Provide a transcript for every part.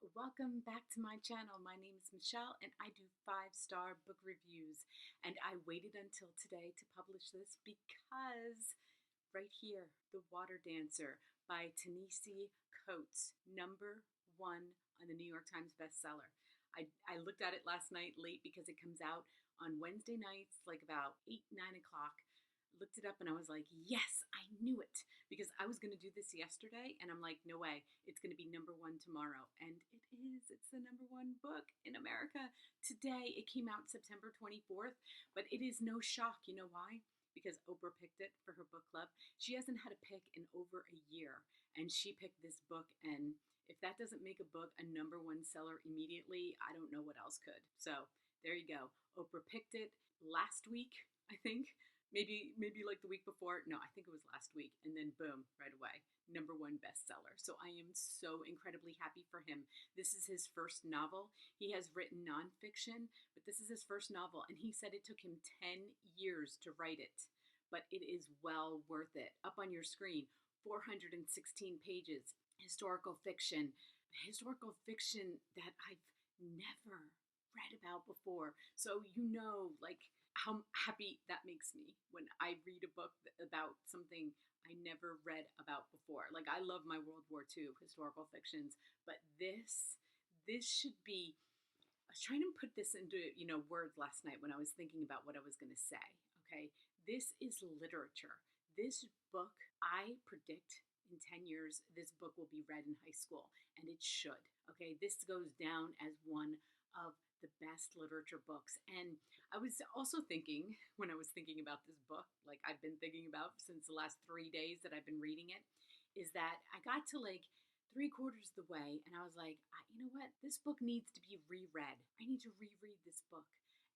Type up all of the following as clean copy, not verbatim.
Welcome back to my channel. My name is Michelle and I do 5-star book reviews. And I waited until today to publish this because right here, The Water Dancer by Ta-Nehisi Coates, #1 on the New York Times bestseller. I looked at it last night late because it comes out on Wednesday nights, like about 8, 9 o'clock. Looked it up and I was like, yes, I knew it, because I was going to do this yesterday and I'm like, no way, it's going to be #1 tomorrow. And it is. It's the #1 book in America today. It came out September 24th, but it is no shock. You know why? Because Oprah picked it for her book club. She hasn't had a pick in over a year, and she picked this book. And if that doesn't make a book a #1 seller immediately, I don't know what else could. So there you go. Oprah picked it last week, I think. Maybe like the week before. No, I think it was last week. And then boom, right away, #1 bestseller. So I am so incredibly happy for him. This is his first novel. He has written nonfiction, but this is his first novel. And he said it took him 10 years to write it, but it is well worth it. Up on your screen, 416 pages, historical fiction that I've never read about before. So like how happy that makes me when I read a book about something I never read about before. Like, I love my World War II historical fictions, but this should be. I was trying to put this into words last night when I was thinking about what I was going to say. Okay, this is literature. This book, I predict in 10 years, this book will be read in high school, and it should. Okay, this goes down as one of the best literature books. And I was also thinking, when I was thinking about this book, like I've been thinking about since the last 3 days that I've been reading it, is that I got to like 3/4 of the way and I was like, you know what? This book needs to be reread. I need to reread this book.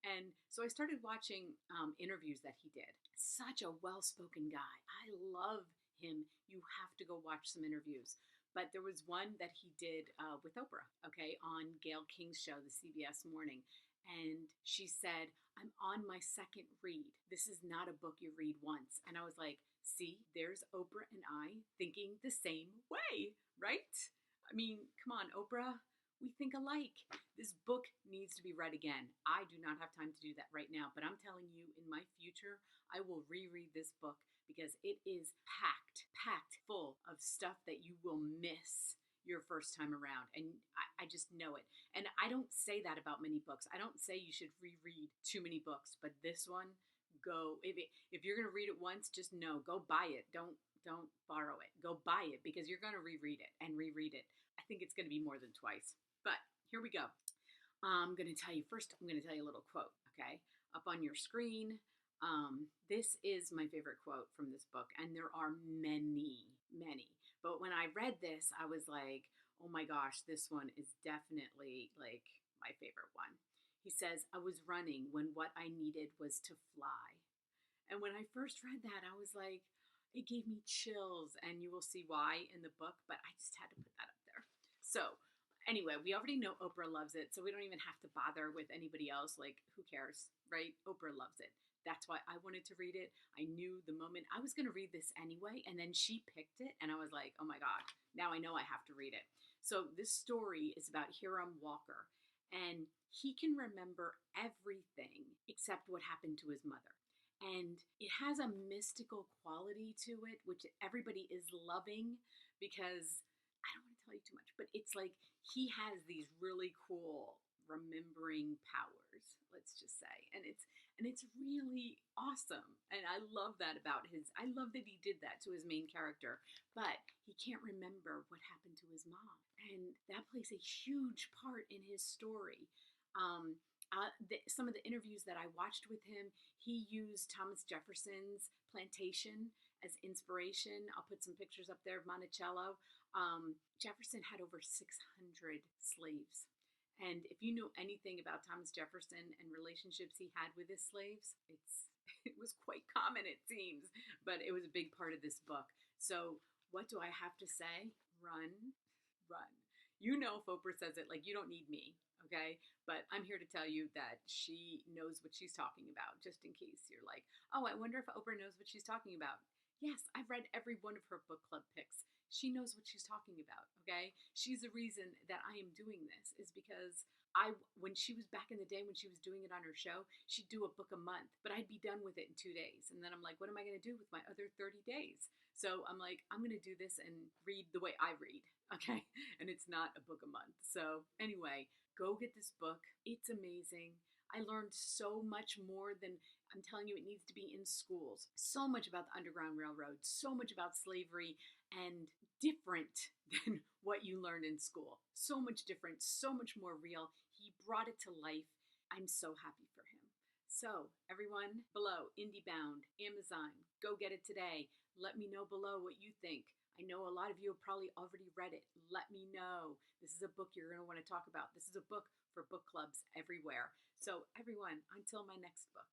And so I started watching interviews that he did. Such a well-spoken guy. I love him. You have to go watch some interviews. But there was one that he did with Oprah, okay, on Gayle King's show, the CBS Morning. And she said, I'm on my second read. This is not a book you read once. And I was like, see, there's Oprah and I thinking the same way, right? I mean, come on, Oprah, we think alike. This book needs to be read again. I do not have time to do that right now, but I'm telling you, in my future, I will reread this book because it is packed full of stuff that you will miss your first time around. And I just know it. And I don't say that about many books. I don't say you should reread too many books, but this one, if you're going to read it once, just know, go buy it. Don't borrow it. Go buy it, because you're going to reread it and reread it. I think it's going to be more than twice. But here we go. I'm going to tell you a little quote, okay? Up on your screen. This is my favorite quote from this book, and there are many. But when I read this, I was like, oh my gosh, this one is definitely like my favorite one. He says, I was running when what I needed was to fly. And when I first read that, I was like, it gave me chills, and you will see why in the book, but I just had to put that up there. So anyway, we already know Oprah loves it, so we don't even have to bother with anybody else. Like, who cares, right? Oprah loves it. That's why I wanted to read it. I knew the moment I was going to read this anyway, and then she picked it, and I was like, oh my God, now I know I have to read it. So this story is about Hiram Walker, and he can remember everything except what happened to his mother. And it has a mystical quality to it, which everybody is loving, because I don't want to tell you too much, but it's like he has these really cool remembering powers, let's just say. And it's really awesome. And I love that about I love that he did that to his main character, but he can't remember what happened to his mom. And that plays a huge part in his story. Some of the interviews that I watched with him, he used Thomas Jefferson's plantation as inspiration. I'll put some pictures up there of Monticello. Jefferson had over 600 slaves. And if you know anything about Thomas Jefferson and relationships he had with his slaves, it was quite common, it seems, but it was a big part of this book. So what do I have to say? Run. You know, if Oprah says it, like, you don't need me, okay? But I'm here to tell you that she knows what she's talking about, just in case you're like, oh, I wonder if Oprah knows what she's talking about. Yes, I've read every one of her book club picks. she knows what she's talking about, okay? She's the reason that I am doing this is because when she was back in the day when she was doing it on her show, she'd do a book a month, but I'd be done with it in 2 days. And then I'm like, what am I going to do with my other 30 days? So I'm like, I'm going to do this and read the way I read, okay? And it's not a book a month. So anyway, go get this book. It's amazing. I learned so much more than I'm telling you, it needs to be in schools. So much about the Underground Railroad, so much about slavery, and different than what you learned in school. So much different, so much more real. He brought it to life. I'm so happy for him. So, everyone below, IndieBound, Amazon, go get it today. Let me know below what you think. I know a lot of you have probably already read it. Let me know. This is a book you're going to want to talk about. This is a book for book clubs everywhere. So, everyone, until my next book.